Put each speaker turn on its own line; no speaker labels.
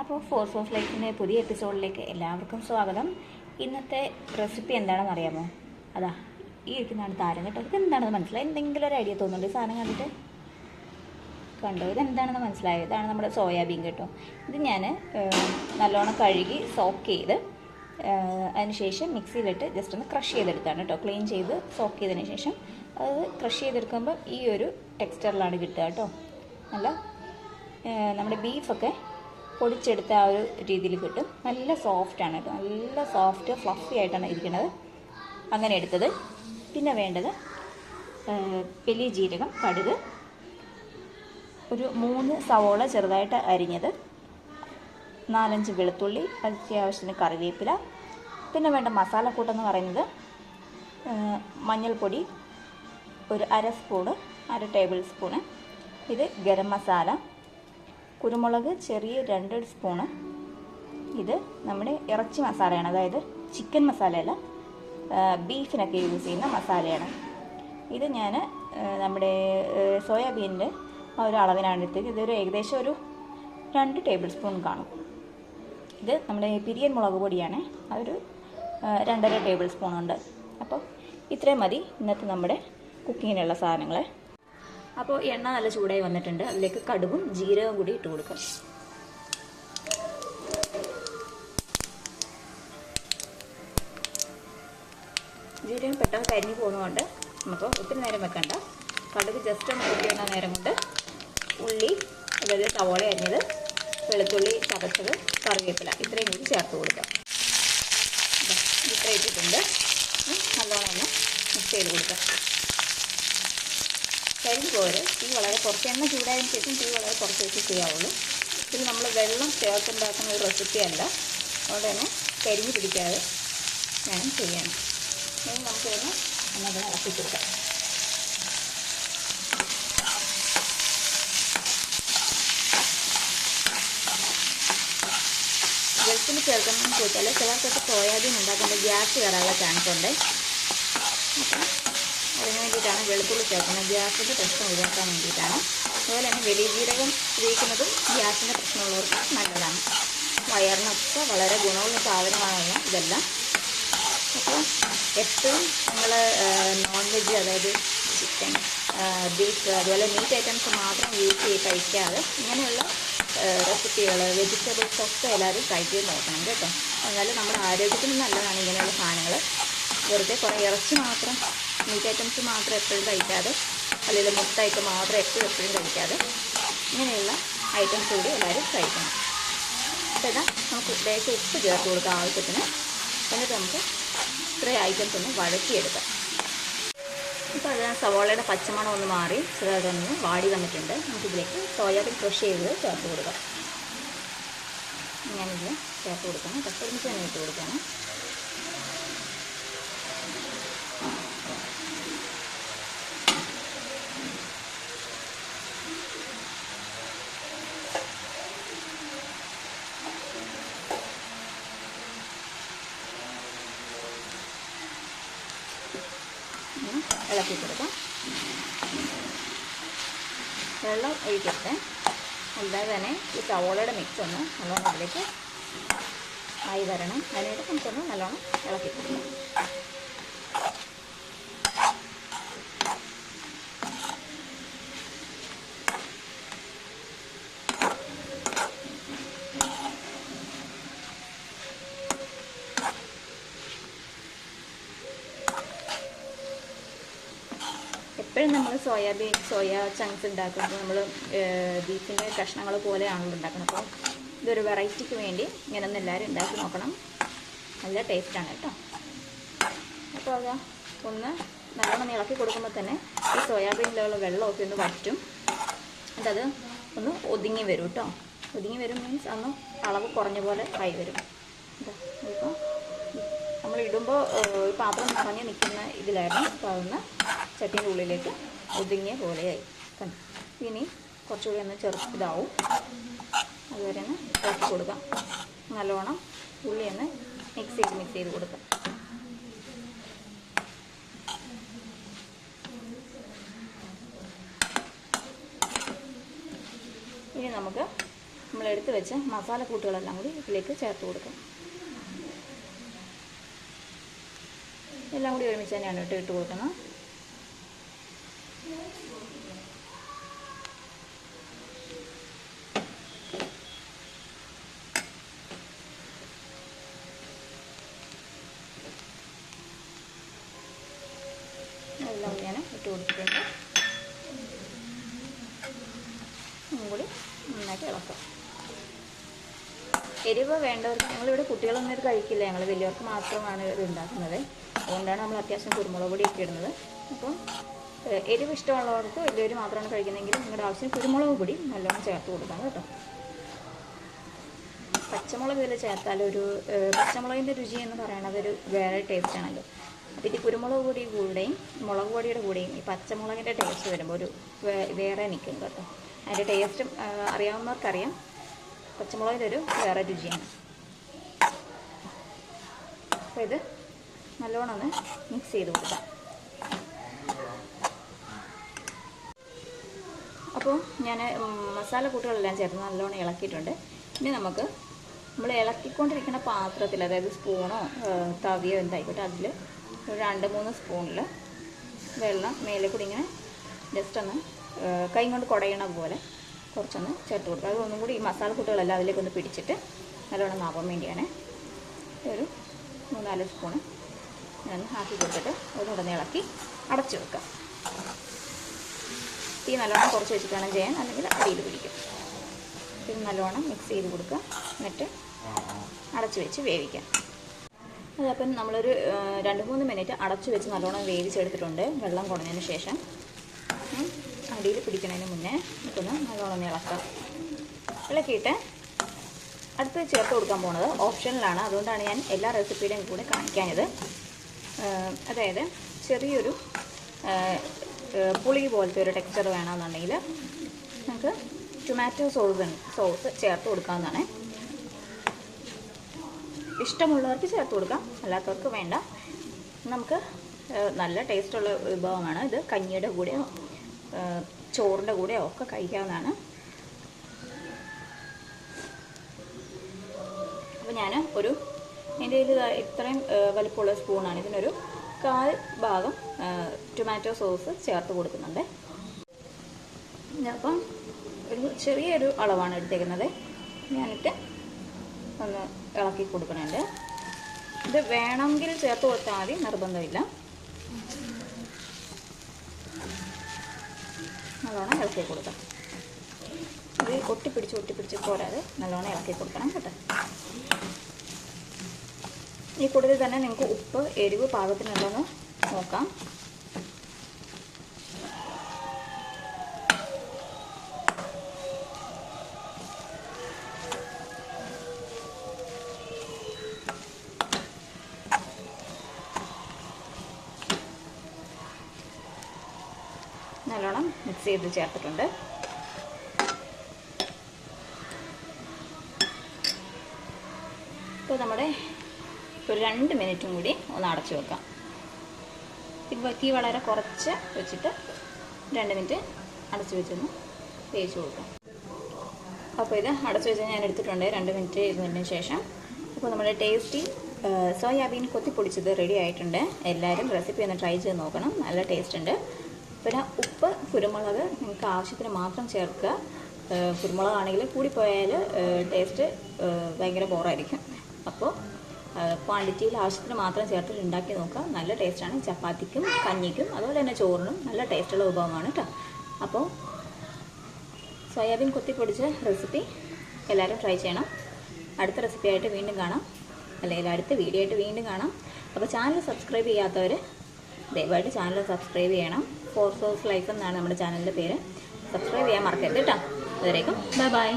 അപ്പോൾ force of ലൈഫിൻ്റെ പുതിയ എപ്പിസോഡിലേക്ക് എല്ലാവർക്കും സ്വാഗതം. ഇന്നത്തെ റെസിപ്പി എന്താണെന്ന് അറിയാമോ? അതാ ഈ ഇരിക്കുന്നതാണ് താരം കേട്ടോ. ഇതെന്താണെന്ന് മനസ്സിലായി? എന്തെങ്കിലും ഒരു ഐഡിയ തോന്നുന്നുണ്ട് ഈ സാധനം കണ്ടിട്ട്? കണ്ടോ, ഇതെന്താണെന്ന് മനസ്സിലായോ? ഇതാണ് നമ്മുടെ സോയാബീൻ കേട്ടോ. ഇത് ഞാൻ നല്ലോണം കഴുകി സോക്ക് ചെയ്ത് അതിനുശേഷം മിക്സിയിലിട്ട് ജസ്റ്റ് ഒന്ന് ക്രഷ് ചെയ്തെടുത്താണ് കേട്ടോ. ക്ലീൻ ചെയ്ത് സോക്ക് ചെയ്തതിന് ശേഷം അത് ക്രഷ് ചെയ്തെടുക്കുമ്പോൾ ഈ ഒരു ടെക്സ്ചറിലാണ് കിട്ടുക കേട്ടോ. നല്ല നമ്മുടെ ബീഫൊക്കെ പൊടിച്ചെടുത്ത ആ ഒരു രീതിയിൽ കിട്ടും. നല്ല സോഫ്റ്റാണ് കേട്ടോ, നല്ല സോഫ്റ്റ് ഫ്ലഫി ആയിട്ടാണ് ഇരിക്കുന്നത്. അങ്ങനെ എടുത്തത്. പിന്നെ വേണ്ടത് വലിയ ജീരകം, കടുക്, ഒരു 3 സവോള ചെറുതായിട്ട് അരിഞ്ഞത്, 4-5 വെളുത്തുള്ളി, അത്യാവശ്യത്തിന് കറിവേപ്പില. പിന്നെ വേണ്ട മസാലക്കൂട്ടെന്ന് പറയുന്നത് മഞ്ഞൾപ്പൊടി ഒരു 1 ടേബിൾ സ്പൂണ്, ഇത് ഗരം മസാല, കുരുമുളക് ചെറിയ 2 സ്പൂണ്, ഇത് നമ്മുടെ ഇറച്ചി മസാലയാണ്, അതായത് ചിക്കൻ മസാലയല്ല, ബീഫിനൊക്കെ യൂസ് ചെയ്യുന്ന മസാലയാണ്. ഇത് ഞാൻ നമ്മുടെ സോയാബീനിൻ്റെ ആ ഒരു അളവിനാണ് എടുത്തത്. ഇതൊരു ഏകദേശം ഒരു 2 ടേബിൾ സ്പൂൺ കാണും. ഇത് നമ്മുടെ പിരിയൻ മുളക് പൊടിയാണ്, അതൊരു 2.5 ടേബിൾ സ്പൂൺ ഉണ്ട്. അപ്പോൾ ഇത്രയും മതി ഇന്നത്തെ നമ്മുടെ കുക്കിങ്ങിനുള്ള സാധനങ്ങൾ. അപ്പോൾ എണ്ണ നല്ല ചൂടായി വന്നിട്ടുണ്ട്. അതിലേക്ക് കടുകും ജീരകവും കൂടി ഇട്ട് കൊടുക്കാം. ജീരകം പെട്ടെന്ന് കരിഞ്ഞു പോകുന്നതുകൊണ്ട് നമുക്ക് ഒത്തിരി നേരം വെക്കണ്ട. കടുക് ജസ്റ്റ് ഒന്ന് പൊട്ടിയുന്ന നേരം കൊണ്ട് ഉള്ളി, അതായത് സവോള അരിഞ്ഞത്, വെളുത്തുള്ളി ചതച്ചത്, കറിവേപ്പില ഇത്രയും കൂടി ചേർത്ത് കൊടുക്കാം. ഇത്ര ഇട്ടിട്ടുണ്ട്. നല്ലോണം ഒന്ന് മിക്സ് ചെയ്ത് കൊടുക്കാം. കരിഞ്ഞ് പോര്. തീ വളരെ കുറച്ച്, എണ്ണ ചൂടായതിനു ശേഷം തീ വളരെ കുറച്ച് വെച്ച് ചെയ്യാവുള്ളൂ. ഇത് നമ്മൾ വെള്ളം ചേർത്തുണ്ടാക്കുന്ന ഒരു റെസിപ്പി അല്ല, അതുകൊണ്ട് തന്നെ കരിഞ്ഞ് പിടിക്കാതെ വേണം ചെയ്യാൻ. ഇനി നമുക്കിതൊന്ന് ഒന്നത് ഇളക്കി കൊടുക്കാം. വെളുത്തുള്ളി ചേർക്കണമെന്ന് ചോദിച്ചാൽ ചിലർക്കൊക്കെ സോയാബീൻ ഉണ്ടാക്കുമ്പോൾ ഗ്യാസ് കയറാനുള്ള ചാൻസ് ഉണ്ട്. അപ്പം അതിന് വേണ്ടിയിട്ടാണ് വെളുത്തുള്ളി ചേർക്കുന്നത്, ഗ്യാസിൻ്റെ പ്രശ്നം ഒഴിവാക്കാൻ വേണ്ടിയിട്ടാണ്. അതുപോലെ തന്നെ വലിയ ജീരകം ഉപയോഗിക്കുന്നതും ഗ്യാസിൻ്റെ പ്രശ്നമുള്ളവർക്ക് നല്ലതാണ്. വയറിനൊക്കെ വളരെ ഗുണമുള്ള സാധനമാണല്ലോ ഇതെല്ലാം. അപ്പോൾ എപ്പോഴും നിങ്ങൾ നോൺ വെജ്, അതായത് ചിക്കൻ, ബീഫ്, അതുപോലെ മീറ്റ് ഐറ്റംസ് മാത്രം യൂസ് ചെയ്ത് കഴിക്കാതെ ഇങ്ങനെയുള്ള റെസിപ്പികൾ, വെജിറ്റബിൾസ് ഒക്കെ എല്ലാവരും ട്രൈ ചെയ്ത് നോക്കണം കേട്ടോ. എന്നാലും നമ്മുടെ ആരോഗ്യത്തിന് നല്ലതാണ് ഇങ്ങനെയുള്ള സാധനങ്ങൾ. വെറുതെ കുറേ ഇറച്ചി മാത്രം, മീറ്റ് ഐറ്റംസ് മാത്രം എപ്പോഴും കഴിക്കാതെ, അല്ലെങ്കിൽ മുട്ടയൊക്കെ മാത്രം എപ്പോഴും കഴിക്കാതെ ഇങ്ങനെയുള്ള ഐറ്റംസ് കൂടി എല്ലാവരും കഴിക്കണം. അപ്പോൾ ഇതാ നമുക്ക് ലേശം ഉപ്പ് ചേർത്ത് കൊടുക്കാം ആവശ്യത്തിന്. എന്നിട്ട് നമുക്ക് ഇത്രയും ഐറ്റംസ് ഒന്ന് വഴറ്റിയെടുക്കാം. ഇപ്പോൾ അത് സവോളയുടെ പച്ചമണം ഒന്ന് മാറി ചെറുതായിട്ടൊന്ന് വാടി വന്നിട്ടുണ്ട്. നമുക്കിതിലേക്ക് സോയാബീൻ ക്രഷ് ചെയ്ത് ചേർത്ത് കൊടുക്കാം. ഞാനിത് ചേർത്ത് കൊടുക്കണം. ഒരുമിച്ച് തന്നെ ഇട്ട് കൊടുക്കണം. ഇളക്കി കൊടുക്കാം. വെള്ളം ഒഴിക്കട്ടെ. അല്ലാതെ തന്നെ ഈ സവോളയുടെ മിക്സ് ഒന്ന് നല്ലോണം അതിലേക്ക് ആയി വരണം. അതിനായിട്ട് നമുക്കൊന്ന് നല്ലോണം ഇളക്കി കൊടുക്കാം. എപ്പോഴും നമ്മൾ സോയ ചങ്ക്സ് ഉണ്ടാക്കുമ്പോൾ നമ്മൾ ബീഫിൻ്റെ കഷ്ണങ്ങൾ പോലെയാണല്ലോ ഉണ്ടാക്കുന്നത്. അപ്പോൾ ഇതൊരു വെറൈറ്റിക്ക് വേണ്ടി ഇങ്ങനെ ഒന്ന് എല്ലാവരും ഉണ്ടാക്കി നോക്കണം. നല്ല ടേസ്റ്റാണ് കേട്ടോ. അപ്പോൾ അതാ ഒന്ന് നല്ലോണം ഇളക്കി കൊടുക്കുമ്പോൾ തന്നെ ഈ സോയാബീനിലുള്ള വെള്ളമൊക്കെ ഒന്ന് വറ്റും. എന്നിട്ടത് ഒന്ന് ഒതുങ്ങി വരും കേട്ടോ. ഒതുങ്ങി വരും മീൻസ് അന്ന് അളവ് കുറഞ്ഞ പോലെ ആയി വരും. ഇപ്പോൾ നമ്മൾ ഇടുമ്പോൾ ഒരു പാത്രം നിറഞ്ഞ് നിൽക്കുന്ന ഇതിലായിരുന്നു. അപ്പോൾ അതൊന്ന് ചട്ടിൻ്റെ ഉള്ളിലേക്ക് ഒതുങ്ങിയ പോലെയായി കണ്ടു. ഇനി കുറച്ചുകൂടി ഒന്ന് ഇതാവും. അതുവരെ ഒന്ന് ഇളക്കി കൊടുക്കാം. നല്ലോണം ഉള്ളി ഒന്ന് മിക്സ് ചെയ്ത് കൊടുക്കാം. ഇനി നമുക്ക് നമ്മൾ എടുത്ത് വെച്ച മസാലക്കൂട്ടുകളെല്ലാം കൂടി ഇതിലേക്ക് ചേർത്ത് കൊടുക്കാം. എല്ലാം കൂടി ഒരുമിച്ച് തന്നെയാണ് ഇട്ട് കൊടുക്കുന്നത്. എല്ലാം ഞാൻ ഇട്ട് കൊടുത്തിട്ടുണ്ട്. ഒന്നും കൂടി നന്നായിട്ട് ഇളക്കാം. എരിവ് വേണ്ടവർക്ക്, ഞങ്ങളിവിടെ കുട്ടികളൊന്നും ഇത് കഴിക്കില്ല, ഞങ്ങൾ വലിയവർക്ക് മാത്രമാണ് ഇത് ഉണ്ടാക്കുന്നത്. അതുകൊണ്ടാണ് നമ്മൾ അത്യാവശ്യം കുരുമുളക് പൊടിയൊക്കെ ഇടുന്നത്. അപ്പം എരിവ് ഇഷ്ടമുള്ളവർക്ക് വലിയവർ മാത്രമാണ് കഴിക്കുന്നതെങ്കിൽ നിങ്ങളുടെ ആവശ്യം കുരുമുളക് പൊടി നല്ലോണം ചേർത്ത് കൊടുക്കണം കേട്ടോ. പച്ചമുളക് ഇതിൽ ചേർത്താൽ പച്ചമുളകിൻ്റെ രുചി എന്ന് പറയുന്നത് ഒരു വേറെ ടേസ്റ്റ് ആണല്ലോ. അപ്പോൾ ഈ കുരുമുളക് പൊടി കൂടെയും മുളക് പൊടിയുടെ കൂടെയും ഈ പച്ചമുളകിൻ്റെ ടേസ്റ്റ് വരുമ്പോൾ ഒരു വേറെ നിൽക്കും കേട്ടോ. അതിൻ്റെ ടേസ്റ്റും അറിയാവുന്നവർക്കറിയാം. പച്ചമുളകിൻ്റെ ഒരു വേറെ രുചിയാണ്. അപ്പോൾ ഇത് നല്ലോണം ഒന്ന് മിക്സ് ചെയ്ത് കൊടുക്കാം. അപ്പോൾ ഞാൻ മസാലക്കൂട്ടുകളെല്ലാം ചേർത്ത് നല്ലോണം ഇളക്കിയിട്ടുണ്ട്. ഇനി നമുക്ക് നമ്മൾ ഇളക്കിക്കൊണ്ടിരിക്കുന്ന പാത്രത്തിൽ, അതായത് സ്പൂണോ തവിയോ എന്തായിക്കോട്ടെ, അതിൽ ഒരു 2-3 സ്പൂണിൽ വെള്ളം മേലെ കൂടി ഇങ്ങനെ ജസ്റ്റ് ഒന്ന് കൈ കൊണ്ട് കുടയണ പോലെ കുറച്ചൊന്ന് ചേർത്ത് കൊടുക്കുക. അതൊന്നും കൂടി ഈ മസാലക്കൂട്ടുകളെല്ലാം അതിലേക്കൊന്ന് പിടിച്ചിട്ട് നല്ലോണം ആവാൻ വേണ്ടിയാണ്. ഒരു 3-4 സ്പൂണ് ഞാൻ ആക്കി കൊടുത്തിട്ട് ഒന്നുകൂടെ ഇളക്കി അടച്ചു വെക്കാം. തീ നല്ലോണം കുറച്ച് വെച്ചിട്ട് വേണം ചെയ്യാൻ, അല്ലെങ്കിൽ അടിയിൽ പിടിക്കും. ഇത് നല്ലോണം മിക്സ് ചെയ്ത് കൊടുക്കുക. എന്നിട്ട് അടച്ചു വെച്ച് വേവിക്കാം. അതപ്പം നമ്മളൊരു 2-3 മിനിറ്റ് അടച്ചു വെച്ച് നല്ലോണം വേവിച്ചെടുത്തിട്ടുണ്ട്. വെള്ളം കുറഞ്ഞതിന് ശേഷം അടിയിൽ പിടിക്കുന്നതിന് മുന്നേ നമുക്കൊന്ന് നല്ലോണം ഇളക്കാം. ഇളക്കിയിട്ട് അടുത്ത് ചേർത്ത് കൊടുക്കാൻ പോകുന്നത് ഓപ്ഷനിലാണ്. അതുകൊണ്ടാണ് ഞാൻ എല്ലാ റെസിപ്പിയുടെയും കൂടെ കാണിക്കാഞ്ഞത്. അതായത് ചെറിയൊരു പുളി പോലത്തെ ഒരു ടെക്സ്ചർ വേണമെന്നുണ്ടെങ്കിൽ നമുക്ക് ടൊമാറ്റോ സോസ് ചേർത്ത് കൊടുക്കാവുന്നതാണ്. ഇഷ്ടമുള്ളവർക്ക് ചേർത്ത് കൊടുക്കാം, അല്ലാത്തവർക്ക് വേണ്ട. നമുക്ക് നല്ല ടേസ്റ്റുള്ള വിഭവമാണ് ഇത്. കഞ്ഞിയുടെ കൂടെയോ ചോറിൻ്റെ കൂടെയോ ഒക്കെ കഴിക്കാവുന്നതാണ്. അപ്പോൾ ഞാൻ എൻ്റെ കയ്യിൽ ഇത്രയും വലിപ്പമുള്ള സ്പൂണാണ്. ഇതിനൊരു 1/4 ഭാഗം ടൊമാറ്റോ സോസ് ചേർത്ത് കൊടുക്കുന്നുണ്ട്. അപ്പം ചെറിയൊരു അളവാണ് എടുത്തേക്കുന്നത്. ഞാനിട്ട് ഒന്ന് ഇളക്കി കൊടുക്കുന്നുണ്ട്. ഇത് വേണമെങ്കിൽ ചേർത്ത് കൊടുത്താൽ മതി, നിർബന്ധമില്ല. നല്ലോണം ഇളക്കി കൊടുക്കാം. ഇത് ഒട്ടിപ്പിടിച്ച് പോരാതെ നല്ലോണം ഇളക്കി കൊടുക്കണം കേട്ടോ. ഈ കൂടുതൽ തന്നെ നിങ്ങൾക്ക് ഉപ്പ് എരിവ് പാകത്തിനുള്ളതെന്ന് നോക്കാം. നല്ലോണം മിക്സ് ചെയ്ത് ചേർത്തിട്ടുണ്ട്. ഇപ്പോൾ നമ്മുടെ ഒരു 2 മിനിറ്റും കൂടി ഒന്ന് അടച്ചു വെക്കാം. ഇപ്പോൾ തീ വളരെ കുറച്ച് വെച്ചിട്ട് 2 മിനിറ്റ് അടച്ചു വെച്ചൊന്ന് വേവിച്ച് കൊടുക്കാം. അപ്പോൾ ഇത് അടച്ചു വെച്ച് ഞാൻ എടുത്തിട്ടുണ്ട് 2 മിനിറ്റ് ഇരുന്നതിന് ശേഷം. അപ്പോൾ നമ്മുടെ ടേസ്റ്റി സോയാബീൻ കൊത്തിപ്പൊടിച്ചത് റെഡി ആയിട്ടുണ്ട്. എല്ലാവരും റെസിപ്പി ഒന്ന് ട്രൈ ചെയ്ത് നോക്കണം, നല്ല ടേസ്റ്റ് ഉണ്ട്. പിന്നെ ഉപ്പ്, കുരുമുളക് നിങ്ങൾക്ക് ആവശ്യത്തിന് മാത്രം ചേർക്കുക. കുരുമുളകാണെങ്കിൽ കൂടിപ്പോയാൽ ടേസ്റ്റ് ഭയങ്കര ബോറായിരിക്കും. അപ്പോൾ ക്വാണ്ടിറ്റിയിൽ ആവശ്യത്തിന് മാത്രം ചേർത്തിട്ട് ഉണ്ടാക്കി നോക്കുക. നല്ല ടേസ്റ്റാണ്. ചപ്പാത്തിക്കും കഞ്ഞിക്കും അതുപോലെ തന്നെ ചോറിനും നല്ല ടേസ്റ്റുള്ള വിഭവമാണ് കേട്ടോ. അപ്പോൾ സോയാബീൻ കൊത്തിപ്പൊടിച്ച റെസിപ്പി എല്ലാവരും ട്രൈ ചെയ്യണം. അടുത്ത റെസിപ്പിയായിട്ട് വീണ്ടും കാണാം, അല്ലെങ്കിൽ അടുത്ത വീഡിയോ ആയിട്ട് വീണ്ടും കാണാം. അപ്പോൾ ചാനൽ സബ്സ്ക്രൈബ് ചെയ്യാത്തവർ ദയവായിട്ട് ചാനൽ സബ്സ്ക്രൈബ് ചെയ്യണം. ഫോർ സോസ് ലൈഫ് എന്നാണ് നമ്മുടെ ചാനലിൻ്റെ പേര്. സബ്സ്ക്രൈബ് ചെയ്യാൻ മറക്കരുത് കേട്ടോ. അതുവരേക്കും ബൈ ബൈ.